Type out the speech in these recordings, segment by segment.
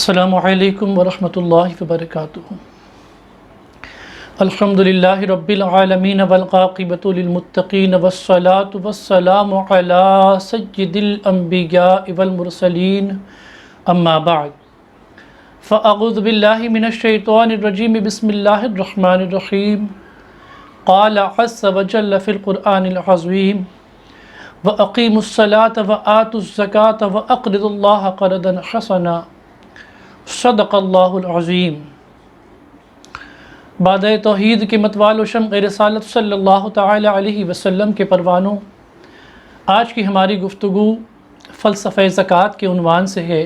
السلام علیکم ورحمۃ اللہ وبرکاتہ۔ الحمدللہ رب العالمین والعاقبۃ للمتقین والصلاة والسلام علی سید الانبیاء والمرسلین اما بعد فاعوذ باللہ من الشیطان الرجیم بسم اللہ الرحمن الرحیم۔ قال عز وجل فی القرآن العظیم وَأَقِيمُوا الصَّلَاةَ وَآتُوا الزَّكَاةَ وَأَقْرِضُوا اللَّهَ قَرْضًا حَسَنًا صدق اللہ العظیم۔ بعد توحید کے متوال و شمع رسالت صلی اللہ تعالی علیہ وسلم کے پروانوں، آج کی ہماری گفتگو فلسفہ زکوٰۃ کے عنوان سے ہے۔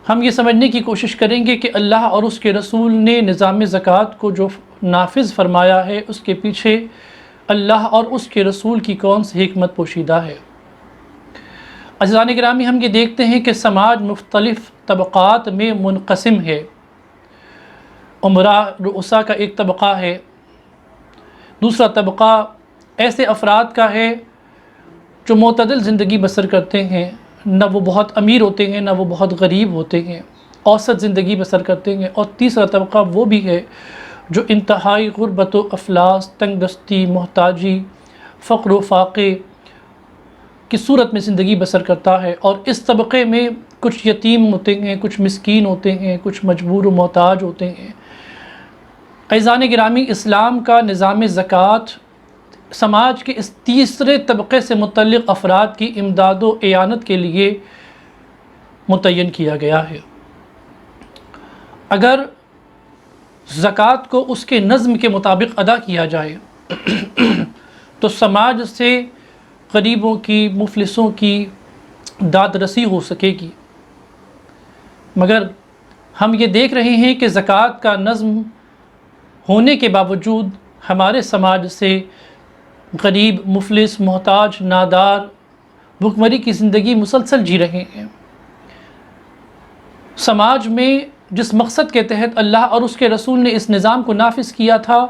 ہم یہ سمجھنے کی کوشش کریں گے کہ اللہ اور اس کے رسول نے نظام زکوٰۃ کو جو نافذ فرمایا ہے اس کے پیچھے اللہ اور اس کے رسول کی کون سی حکمت پوشیدہ ہے۔ عزیزان گرامی، ہم یہ دیکھتے ہیں کہ سماج مختلف طبقات میں منقسم ہے۔ امراء رؤساء کا ایک طبقہ ہے، دوسرا طبقہ ایسے افراد کا ہے جو معتدل زندگی بسر کرتے ہیں، نہ وہ بہت امیر ہوتے ہیں نہ وہ بہت غریب ہوتے ہیں، اوسط زندگی بسر کرتے ہیں، اور تیسرا طبقہ وہ بھی ہے جو انتہائی غربت و افلاس، تنگ دستی، محتاجی، فقر و فاقے کی صورت میں زندگی بسر کرتا ہے۔ اور اس طبقے میں کچھ یتیم ہوتے ہیں، کچھ مسکین ہوتے ہیں، کچھ مجبور و محتاج ہوتے ہیں۔ عزیزان گرامی، اسلام کا نظام زکوٰۃ سماج کے اس تیسرے طبقے سے متعلق افراد کی امداد و اعانت کے لیے متعین کیا گیا ہے۔ اگر زکوٰۃ کو اس کے نظم کے مطابق ادا کیا جائے تو سماج سے غریبوں کی، مفلسوں کی داد رسی ہو سکے گی، مگر ہم یہ دیکھ رہے ہیں کہ زکوٰۃ کا نظم ہونے کے باوجود ہمارے سماج سے غریب، مفلس، محتاج، نادار بھوکمری کی زندگی مسلسل جی رہے ہیں۔ سماج میں جس مقصد کے تحت اللہ اور اس کے رسول نے اس نظام کو نافذ کیا تھا،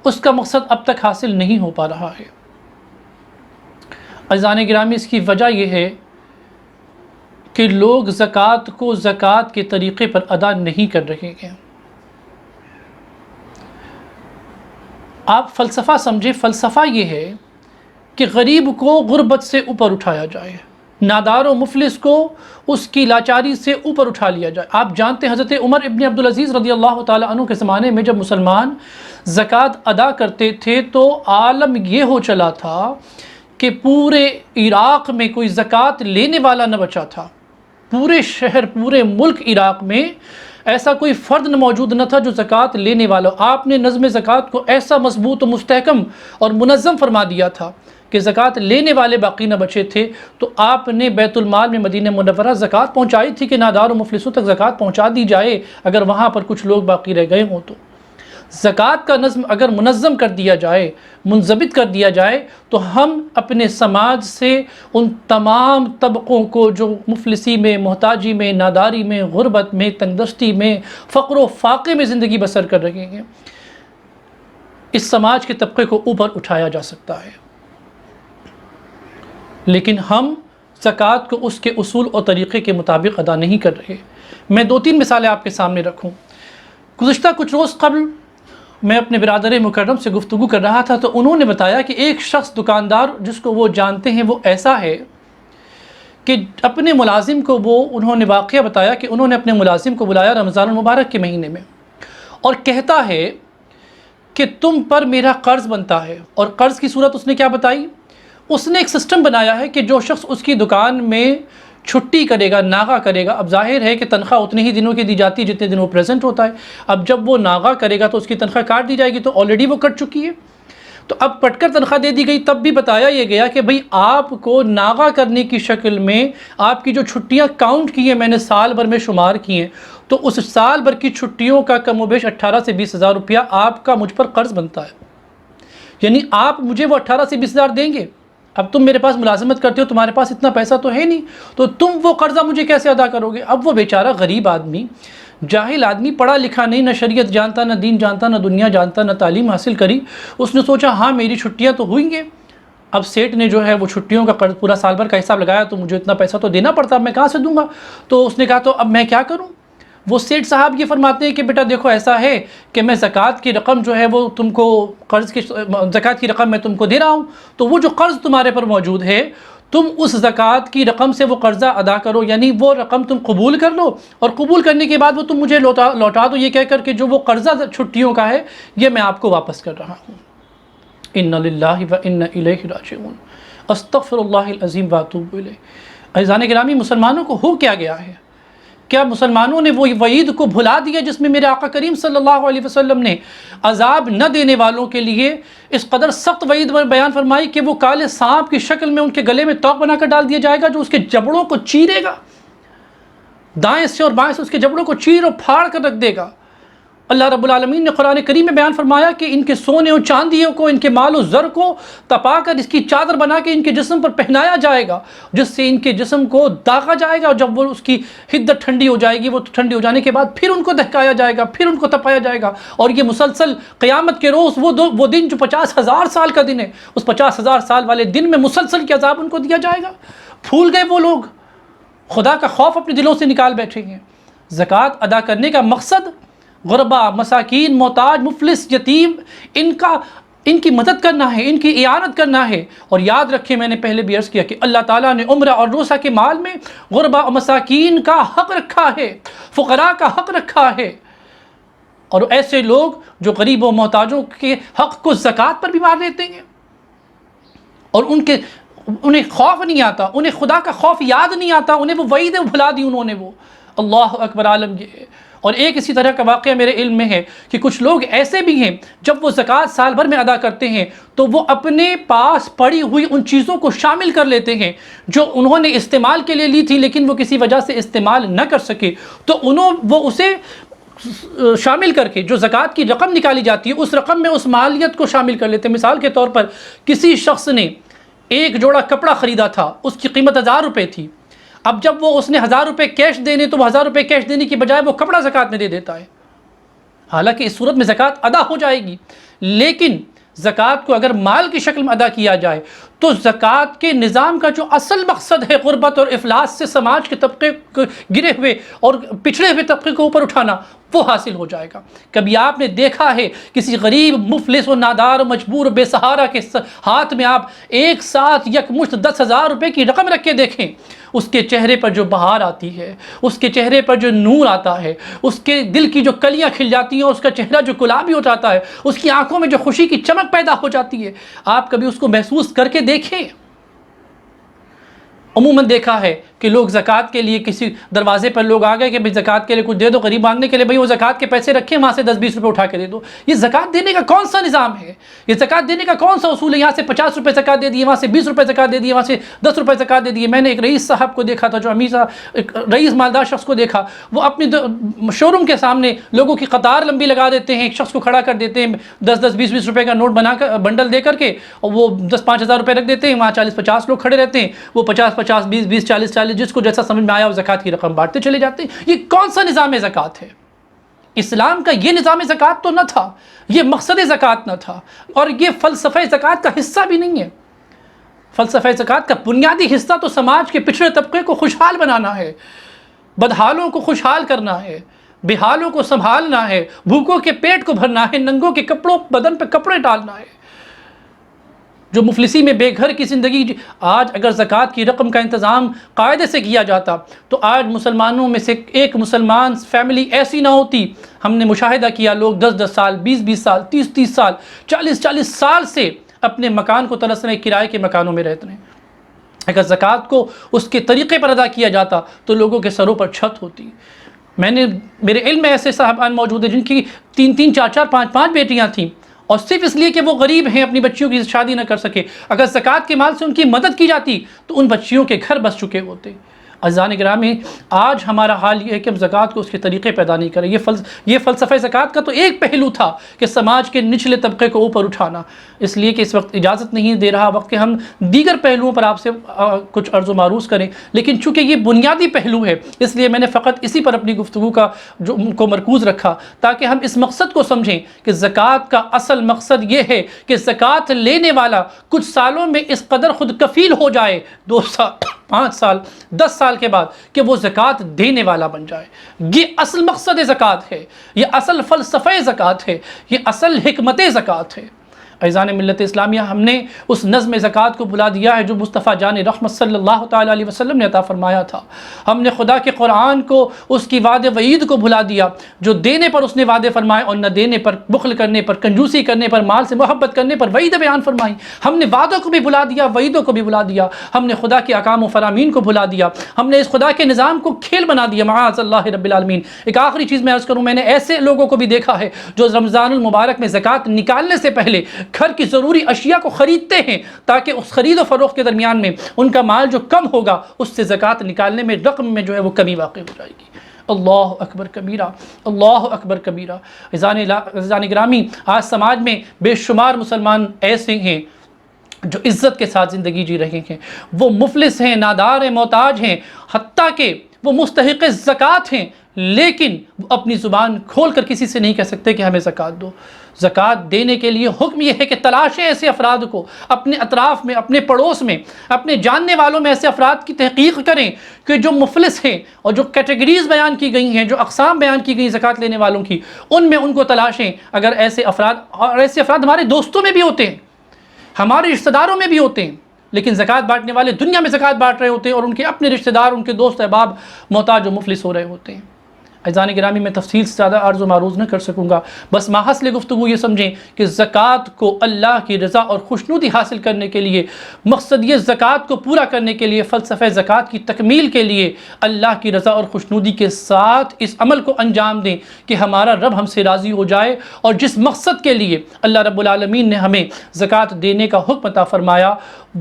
اس کا مقصد اب تک حاصل نہیں ہو پا رہا ہے۔ عزیزان گرامی، اس کی وجہ یہ ہے کہ لوگ زکوٰۃ کو زکوٰۃ کے طریقے پر ادا نہیں کر رہے ہیں۔ آپ فلسفہ سمجھیں، فلسفہ یہ ہے کہ غریب کو غربت سے اوپر اٹھایا جائے، نادار و مفلس کو اس کی لاچاری سے اوپر اٹھا لیا جائے۔ آپ جانتے ہیں حضرت عمر ابن عبدالعزیز رضی اللہ تعالیٰ عنہ کے زمانے میں جب مسلمان زکوٰۃ ادا کرتے تھے تو عالم یہ ہو چلا تھا کہ پورے عراق میں کوئی زکوٰۃ لینے والا نہ بچا تھا۔ پورے شہر، پورے ملک عراق میں ایسا کوئی فرد نہ موجود نہ تھا جو زکوٰۃ لینے والا۔ آپ نے نظم زکوٰۃ کو ایسا مضبوط و مستحکم اور منظم فرما دیا تھا کہ زکوٰۃ لینے والے باقی نہ بچے تھے۔ تو آپ نے بیت المال میں مدینہ منورہ زکوٰۃ پہنچائی تھی کہ نادار و مفلسوں تک زکوٰۃ پہنچا دی جائے اگر وہاں پر کچھ لوگ باقی رہ گئے ہوں تو۔ زکوٰۃ کا نظم اگر منظم کر دیا جائے، منضبط کر دیا جائے، تو ہم اپنے سماج سے ان تمام طبقوں کو جو مفلسی میں، محتاجی میں، ناداری میں، غربت میں، تنگ دستی میں، فقر و فاقے میں زندگی بسر کر رہے ہیں، اس سماج کے طبقے کو اوپر اٹھایا جا سکتا ہے۔ لیکن ہم زکوٰۃ کو اس کے اصول اور طریقے کے مطابق ادا نہیں کر رہے۔ میں 2-3 مثالیں آپ کے سامنے رکھوں۔ گزشتہ کچھ روز قبل میں اپنے برادر مکرم سے گفتگو کر رہا تھا تو انہوں نے بتایا کہ ایک شخص دکاندار جس کو وہ جانتے ہیں وہ ایسا ہے کہ اپنے ملازم کو انہوں نے واقعہ بتایا کہ انہوں نے اپنے ملازم کو بلایا رمضان المبارک کے مہینے میں اور کہتا ہے کہ تم پر میرا قرض بنتا ہے۔ اور قرض کی صورت اس نے کیا بتائی؟ اس نے ایک سسٹم بنایا ہے کہ جو شخص اس کی دکان میں چھٹی کرے گا، ناغہ کرے گا، اب ظاہر ہے کہ تنخواہ اتنے ہی دنوں کی دی جاتی ہے جتنے دن وہ پریزنٹ ہوتا ہے۔ اب جب وہ ناغہ کرے گا تو اس کی تنخواہ کاٹ دی جائے گی، تو آلریڈی وہ کٹ چکی ہے، تو اب کٹ کر تنخواہ دے دی گئی۔ تب بھی بتایا یہ گیا کہ بھئی آپ کو ناغہ کرنے کی شکل میں آپ کی جو چھٹیاں کاؤنٹ کی ہیں، میں نے سال بھر میں شمار کی ہیں، تو اس سال بھر کی چھٹیوں کا کم و بیش 18 سے 20 ہزار روپیہ آپ کا مجھ پر قرض بنتا ہے۔ یعنی آپ مجھے وہ 18 سے 20 ہزار دیں گے۔ اب تم میرے پاس ملازمت کرتے ہو، تمہارے پاس اتنا پیسہ تو ہے نہیں، تو تم وہ قرضہ مجھے کیسے ادا کرو گے؟ اب وہ بیچارہ غریب آدمی، جاہل آدمی، پڑھا لکھا نہیں، نہ شریعت جانتا، نہ دین جانتا، نہ دنیا جانتا، نہ تعلیم حاصل کری، اس نے سوچا ہاں میری چھٹیاں تو ہوئیں گے، اب سیٹ نے جو ہے وہ چھٹیوں کا قرض پورا سال بھر کا حساب لگایا تو مجھے اتنا پیسہ تو دینا پڑتا، اب میں کہاں سے دوں گا؟ تو اس نے کہا تو اب میں کیا کروں؟ وہ سیٹ صاحب یہ فرماتے ہیں کہ بیٹا دیکھو ایسا ہے کہ میں زکوٰۃ کی رقم جو ہے وہ تم کو زکوٰۃ کی رقم میں تم کو دے رہا ہوں، تو وہ جو قرض تمہارے پر موجود ہے تم اس زکوٰۃ کی رقم سے وہ قرضہ ادا کرو، یعنی وہ رقم تم قبول کر لو، اور قبول کرنے کے بعد وہ تم مجھے لوٹا دو، یہ کہہ کر کہ جو وہ قرضہ چھٹیوں کا ہے یہ میں آپ کو واپس کر رہا ہوں۔ اِنَّ لِلَّهِ وَإِنَّ إِلَيْهِ رَاجِعُونَ۔ استغفر اللہ العظیم واتوب الیہ۔ عزیزان گرامی، مسلمانوں کو ہو کیا گیا ہے؟ کیا مسلمانوں نے وہ وعید کو بھلا دیا جس میں میرے آقا کریم صلی اللہ علیہ وسلم نے عذاب نہ دینے والوں کے لیے اس قدر سخت وعید بیان فرمائی کہ وہ کالے سانپ کی شکل میں ان کے گلے میں توق بنا کر ڈال دیا جائے گا جو اس کے جبڑوں کو چیرے گا، دائیں سے اور بائیں سے اس کے جبڑوں کو چیر اور پھاڑ کر رکھ دے گا۔ اللہ رب العالمین نے قرآن کریم میں بیان فرمایا کہ ان کے سونے اور چاندیوں کو، ان کے مال و زر کو تپا کر اس کی چادر بنا کے ان کے جسم پر پہنایا جائے گا، جس سے ان کے جسم کو داغا جائے گا، اور جب وہ اس کی حدت ٹھنڈی ہو جائے گی، وہ ٹھنڈی ہو جانے کے بعد پھر ان کو دہکایا جائے گا، پھر ان کو تپایا جائے گا، اور یہ مسلسل قیامت کے روز وہ دن جو 50,000 سال کا دن ہے، اس 50,000 سال والے دن میں مسلسل کے عذاب ان کو دیا جائے گا۔ پھول گئے وہ لوگ، خدا کا خوف اپنے دلوں سے نکال بیٹھے ہیں۔ زکوٰۃ ادا کرنے کا مقصد غربا، مساکین، محتاج، مفلس، یتیم ان کی مدد کرنا ہے، ان کی اعانت کرنا ہے۔ اور یاد رکھیں، میں نے پہلے بھی عرض کیا کہ اللہ تعالیٰ نے عمرہ اور روزہ کے مال میں غربا اور مساکین کا حق رکھا ہے، فقراء کا حق رکھا ہے، اور ایسے لوگ جو غریب و محتاجوں کے حق کو زکوٰۃ پر بھی مار دیتے ہیں، اور انہیں خوف نہیں آتا، انہیں خدا کا خوف یاد نہیں آتا، انہیں وہ وعیدیں بھلا دی انہوں نے۔ وہ اللہ اکبر عالم یہ ہے۔ اور ایک اسی طرح کا واقعہ میرے علم میں ہے کہ کچھ لوگ ایسے بھی ہیں جب وہ زکوٰۃ سال بھر میں ادا کرتے ہیں تو وہ اپنے پاس پڑی ہوئی ان چیزوں کو شامل کر لیتے ہیں جو انہوں نے استعمال کے لیے لی تھی لیکن وہ کسی وجہ سے استعمال نہ کر سکے، تو وہ اسے شامل کر کے جو زکوٰۃ کی رقم نکالی جاتی ہے اس رقم میں اس مالیت کو شامل کر لیتے ہیں۔ مثال کے طور پر کسی شخص نے ایک جوڑا کپڑا خریدا تھا، اس کی قیمت 1000 روپے تھی، اب جب اس نے 1000 روپے کیش دینے تو وہ 1000 روپے کیش دینے کی بجائے وہ کپڑا زکوٰۃ میں دے دیتا ہے، حالانکہ اس صورت میں زکوٰۃ ادا ہو جائے گی، لیکن زکوٰۃ کو اگر مال کی شکل میں ادا کیا جائے تو زکوٰۃ کے نظام کا جو اصل مقصد ہے غربت اور افلاس سے سماج کے طبقے گرے ہوئے اور پچھڑے ہوئے طبقے کو اوپر اٹھانا، وہ حاصل ہو جائے گا۔ کبھی آپ نے دیکھا ہے کسی غریب، مفلس و نادار، مجبور، بے سہارا کے ہاتھ میں آپ ایک ساتھ یکمشت 10,000 روپے کی رقم رکھ کے دیکھیں، اس کے چہرے پر جو بہار آتی ہے، اس کے چہرے پر جو نور آتا ہے، اس کے دل کی جو کلیاں کھل جاتی ہیں، اس کا چہرہ جو گلابی ہو جاتا ہے، اس کی آنکھوں میں جو خوشی کی چمک پیدا ہو جاتی ہے، آپ کبھی اس کو محسوس کر کے دیکھیں؟ عموماً دیکھا ہے کہ لوگ زکوٰۃ کے لیے کسی دروازے پر لوگ آ گئے کہ بھئی زکوٰۃ کے لیے کچھ دے دو، غریب مانگنے کے لیے، بھئی وہ زکوٰۃ کے پیسے رکھیں، وہاں سے 10-20 روپے اٹھا کے دے دو۔ یہ زکوٰۃ دینے کا کون سا نظام ہے؟ یہ زکوٰۃ دینے کا کون سا اصول ہے؟ یہاں سے 50 روپے زکوٰۃ دے دیے، وہاں سے 20 روپے زکوٰۃ دے دیے، وہاں سے 10 روپے زکوٰۃ دے دیے۔ میں نے ایک رئیس صاحب کو دیکھا تھا، جو امیر صاحب، ایک رئیس مالدار شخص کو دیکھا، وہ اپنے شو روم کے سامنے لوگوں کی قطار لمبی لگا دیتے ہیں، ایک شخص کو کھڑا کر دیتے ہیں 10-10 20-20 روپے کا نوٹ بنا کر بنڈل دے کر کے، اور وہ 10-5 ہزار روپے رکھ دیتے ہیں، وہاں 40-50 لوگ کھڑے رہتے ہیں، وہ 50-50 20-20 40-40 جس کو جیسا سمجھ میں آیا وہ زکوٰۃ کی رقم بانٹتے چلے جاتے ہیں۔ یہ کون سا نظام زکوٰۃ ہے؟ اسلام کا یہ نظام زکوٰۃ تو نہ تھا، یہ مقصد زکوٰۃ نہ تھا، اور یہ فلسفہ زکوٰۃ کا حصہ بھی نہیں ہے۔ فلسفہ زکوٰۃ کا بنیادی حصہ تو سماج کے پچھڑے طبقے کو خوشحال بنانا ہے، بدحالوں کو خوشحال کرنا ہے، بے حالوں کو سنبھالنا ہے، بھوکوں کے پیٹ کو بھرنا ہے، ننگوں کے کپڑوں بدن پہ کپڑے ڈالنا ہے، جو مفلسی میں بے گھر کی زندگی۔ آج اگر زکوٰۃ کی رقم کا انتظام قاعدے سے کیا جاتا تو آج مسلمانوں میں سے ایک مسلمان فیملی ایسی نہ ہوتی۔ ہم نے مشاہدہ کیا، لوگ 10-10 سال، 20-20 سال، 30-30 سال، 40-40 سال سے اپنے مکان کو ترس رہے، کرائے کے مکانوں میں رہتے ہیں۔ اگر زکوٰۃ کو اس کے طریقے پر ادا کیا جاتا تو لوگوں کے سروں پر چھت ہوتی۔ میرے علم میں ایسے صاحبان موجود ہیں جن کی 3-3 4-4 5-5 بیٹیاں تھیں، اور صرف اس لیے کہ وہ غریب ہیں، اپنی بچیوں کی شادی نہ کر سکے، اگر زکوٰۃ کے مال سے ان کی مدد کی جاتی تو ان بچیوں کے گھر بس چکے ہوتے۔ عزیزان گرامی، آج ہمارا حال یہ ہے کہ ہم زکوٰۃ کو اس کے طریقے پیدا نہیں کریں۔ یہ فلسفہ زکوٰۃ کا تو ایک پہلو تھا کہ سماج کے نچلے طبقے کو اوپر اٹھانا، اس لیے کہ اس وقت اجازت نہیں دے رہا وقت کہ ہم دیگر پہلوؤں پر آپ سے کچھ عرض و معروض کریں، لیکن چونکہ یہ بنیادی پہلو ہے اس لیے میں نے فقط اسی پر اپنی گفتگو کو مرکوز رکھا تاکہ ہم اس مقصد کو سمجھیں کہ زکوٰۃ کا اصل مقصد یہ ہے کہ زکوٰۃ لینے والا کچھ سالوں میں اس قدر خود کفیل ہو جائے، 2 سال 5 سال 10 سال کے بعد، کہ وہ زکوٰۃ دینے والا بن جائے۔ یہ اصل مقصد زکوٰۃ ہے، یہ اصل فلسفہ زکوٰۃ ہے، یہ اصل حکمت زکوٰۃ ہے۔ عزیزان ملت اسلامیہ، ہم نے اس نظم زکوٰۃ کو بھلا دیا ہے جو مصطفیٰ جان رحمت صلی اللہ تعالیٰ علیہ وسلم نے عطا فرمایا تھا۔ ہم نے خدا کے قرآن کو، اس کی وعد وعید کو بھلا دیا جو دینے پر اس نے وعدے فرمائے اور نہ دینے پر، بخل کرنے پر، کنجوسی کرنے پر، مال سے محبت کرنے پر وعید بیان فرمائی۔ ہم نے وعدوں کو بھی بھلا دیا، وعیدوں کو بھی بھلا دیا، ہم نے خدا کے احکام و فرامین کو بھلا دیا، ہم نے اس خدا کے نظام کو کھیل بنا دیا، معاذ اللہ رب العالمین۔ ایک آخری چیز میں عرض کروں، میں نے ایسے لوگوں کو بھی دیکھا ہے جو رمضان المبارک میں زکوٰۃ نکالنے سے پہلے گھر کی ضروری اشیاء کو خریدتے ہیں تاکہ اس خرید و فروخت کے درمیان میں ان کا مال جو کم ہوگا اس سے زکوٰۃ نکالنے میں رقم میں جو ہے وہ کمی واقع ہو جائے گی۔ اللہ اکبر کبیرہ، اللہ اکبر کبیرہ۔ عزیزان گرامی، آج سماج میں بے شمار مسلمان ایسے ہیں جو عزت کے ساتھ زندگی جی رہے ہیں، وہ مفلس ہیں، نادار ہیں، محتاج ہیں، حتیٰ کہ وہ مستحق زکوٰۃ ہیں، لیکن وہ اپنی زبان کھول کر کسی سے نہیں کہہ سکتے کہ ہمیں زکوٰۃ دو۔ زکوٰۃ دینے کے لیے حکم یہ ہے کہ تلاشیں ایسے افراد کو، اپنے اطراف میں، اپنے پڑوس میں، اپنے جاننے والوں میں ایسے افراد کی تحقیق کریں کہ جو مفلس ہیں، اور جو کیٹیگریز بیان کی گئی ہیں، جو اقسام بیان کی گئی زکوٰۃ لینے والوں کی، ان میں ان کو تلاشیں۔ اگر ایسے افراد، اور ایسے افراد ہمارے دوستوں میں بھی ہوتے ہیں، ہمارے رشتہ داروں میں بھی ہوتے ہیں، لیکن زکوٰۃ بانٹنے والے دنیا میں زکوٰۃ بانٹ رہے ہوتے ہیں اور ان کے اپنے رشتہ دار، ان کے دوست احباب محتاج و مفلس ہو رہے ہوتے ہیں۔ عزیزان گرامی، میں تفصیل سے زیادہ عرض و معروض نہ کر سکوں گا، بس ماحصل گفتگو یہ سمجھیں کہ زکوٰۃ کو اللہ کی رضا اور خوشنودی حاصل کرنے کے لیے، مقصد یہ زکوٰۃ کو پورا کرنے کے لیے، فلسفہ زکوٰۃ کی تکمیل کے لیے اللہ کی رضا اور خوشنودی کے ساتھ اس عمل کو انجام دیں کہ ہمارا رب ہم سے راضی ہو جائے، اور جس مقصد کے لیے اللہ رب العالمین نے ہمیں زکوٰۃ دینے کا حکم عطا فرمایا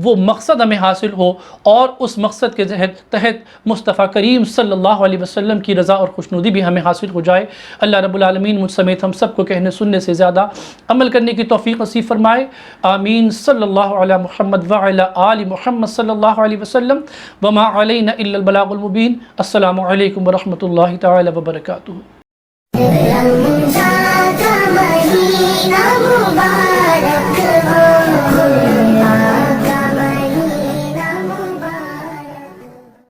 وہ مقصد ہمیں حاصل ہو، اور اس مقصد کے تحت مصطفیٰ کریم صلی اللہ علیہ وسلم کی رضا اور خوشنودی بھی ہمیں حاصل ہو جائے۔ اللہ رب العالمین مجھ سمیت ہم سب کو کہنے سننے سے زیادہ عمل کرنے کی توفیق نصیب فرمائے، آمین۔ صلی اللہ علی محمد وعلی آل محمد صلی اللہ علیہ وسلم، وما علینا الا البلاغ المبین۔ السلام علیکم ورحمۃ اللہ تعالی وبرکاتہ۔